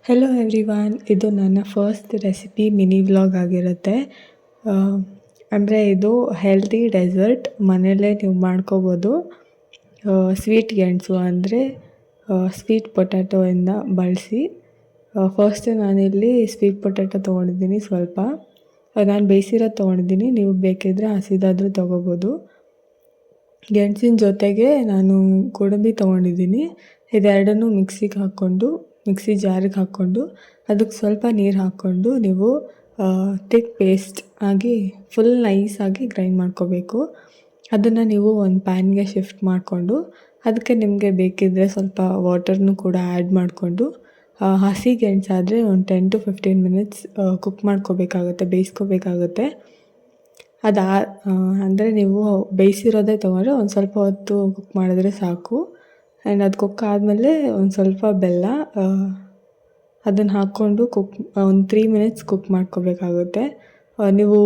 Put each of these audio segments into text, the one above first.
Hello everyone, ಇದು ನನ್ನ first recipe mini vlog ಆಗಿರುತ್ತೆ. ಅಂದರೆ ಇದು ಹೆಲ್ದಿ ಡೆಸರ್ಟ್ ಮನೆಯಲ್ಲೇ ನೀವು ಮಾಡ್ಕೋಬೋದು. ಸ್ವೀಟ್ ಗೆಣಸು ಅಂದರೆ ಸ್ವೀಟ್ ಪೊಟ್ಯಾಟೋಯಿಂದ ಬಳಸಿ. ಫಸ್ಟ್ ನಾನಿಲ್ಲಿ ಸ್ವೀಟ್ ಪೊಟ್ಯಾಟೊ ತೊಗೊಂಡಿದ್ದೀನಿ ಸ್ವಲ್ಪ. ನಾನು ಬೇಯಿಸಿರೋದು ತೊಗೊಂಡಿದ್ದೀನಿ, ನೀವು ಬೇಕಿದ್ದರೆ ಹಸಿದಾದರೂ ತೊಗೋಬೋದು. ಗೆಣಸಿನ ಜೊತೆಗೆ ನಾನು ಗೋಡಂಬಿ ತೊಗೊಂಡಿದ್ದೀನಿ. ಇದೆರಡನ್ನೂ ಮಿಕ್ಸಿ ಜಾರಿಗೆ ಹಾಕ್ಕೊಂಡು ಅದಕ್ಕೆ ಸ್ವಲ್ಪ ನೀರು ಹಾಕ್ಕೊಂಡು ನೀವು ಥಿಕ್ ಪೇಸ್ಟ್ ಆಗಿ ಫುಲ್ ನೈಸಾಗಿ ಗ್ರೈಂಡ್ ಮಾಡ್ಕೋಬೇಕು. ಅದನ್ನು ನೀವು ಒಂದು ಪ್ಯಾನ್ಗೆ ಶಿಫ್ಟ್ ಮಾಡಿಕೊಂಡು ಅದಕ್ಕೆ ನಿಮಗೆ ಬೇಕಿದ್ದರೆ ಸ್ವಲ್ಪ ವಾಟರ್ನೂ ಕೂಡ ಆ್ಯಡ್ ಮಾಡಿಕೊಂಡು ಹಸಿ ಗೆಣಸಾದರೆ ಒಂದು 10 to 15 ಮಿನಿಟ್ಸ್ ಕುಕ್ ಮಾಡ್ಕೋಬೇಕಾಗುತ್ತೆ, ಬೇಯಿಸ್ಕೋಬೇಕಾಗುತ್ತೆ. ಅಂದರೆ ನೀವು ಬೇಯಿಸಿರೋದೇ ತೊಗೊಂಡ್ರೆ ಒಂದು ಸ್ವಲ್ಪ ಹೊತ್ತು ಕುಕ್ ಮಾಡಿದ್ರೆ ಸಾಕು. ಆ್ಯಂಡ್ ಅದು ಕುಕ್ ಆದಮೇಲೆ ಒಂದು ಸ್ವಲ್ಪ ಬೆಲ್ಲ ಅದನ್ನು ಹಾಕ್ಕೊಂಡು ಒಂದು 3 ಮಿನಿಟ್ಸ್ ಕುಕ್ ಮಾಡ್ಕೋಬೇಕಾಗುತ್ತೆ. ನೀವು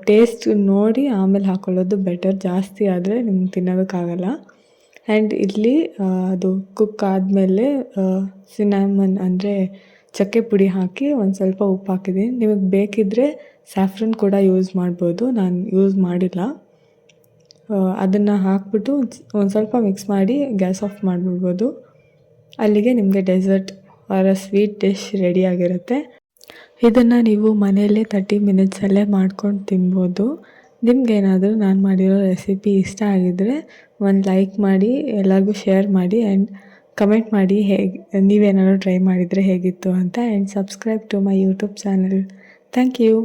ಟೇಸ್ಟ್ ನೋಡಿ ಆಮೇಲೆ ಹಾಕ್ಕೊಳ್ಳೋದು ಬೆಟರ್, ಜಾಸ್ತಿ ಆದರೆ ನಿಮ್ಗೆ ತಿನ್ನೋದಕ್ಕಾಗಲ್ಲ. ಆ್ಯಂಡ್ ಇಲ್ಲಿ ಅದು ಕುಕ್ ಆದಮೇಲೆ ಸಿನಾಮನ್ ಅಂದರೆ ಚಕ್ಕೆ ಪುಡಿ ಹಾಕಿ ಒಂದು ಸ್ವಲ್ಪ ಉಪ್ಪು ಹಾಕಿದ್ದೀನಿ. ನಿಮಗೆ ಬೇಕಿದ್ದರೆ ಸ್ಯಾಫ್ರನ್ ಕೂಡ ಯೂಸ್ ಮಾಡ್ಬೋದು, ನಾನು ಯೂಸ್ ಮಾಡಿಲ್ಲ. ಅದನ್ನು ಹಾಕ್ಬಿಟ್ಟು ಒಂದು ಸ್ವಲ್ಪ ಮಿಕ್ಸ್ ಮಾಡಿ ಗ್ಯಾಸ್ ಆಫ್ ಮಾಡಿಬಿಡ್ಬೋದು. ಅಲ್ಲಿಗೆ ನಿಮಗೆ ಡೆಸರ್ಟ್ ಆರ್ ಸ್ವೀಟ್ ಡಿಶ್ ರೆಡಿಯಾಗಿರುತ್ತೆ. ಇದನ್ನು ನೀವು ಮನೆಯಲ್ಲೇ 30 ಮಿನಿಟ್ಸಲ್ಲೇ ಮಾಡ್ಕೊಂಡು ತಿನ್ಬೋದು. ನಿಮಗೇನಾದರೂ ನಾನು ಮಾಡಿರೋ ರೆಸಿಪಿ ಇಷ್ಟ ಆಗಿದ್ದರೆ ಒಂದು ಲೈಕ್ ಮಾಡಿ, ಎಲ್ಲರಿಗೂ ಶೇರ್ ಮಾಡಿ ಆ್ಯಂಡ್ ಕಮೆಂಟ್ ಮಾಡಿ ನೀವೇನಾದ್ರು ಟ್ರೈ ಮಾಡಿದರೆ ಹೇಗಿತ್ತು ಅಂತ. And subscribe to my YouTube channel. Thank you.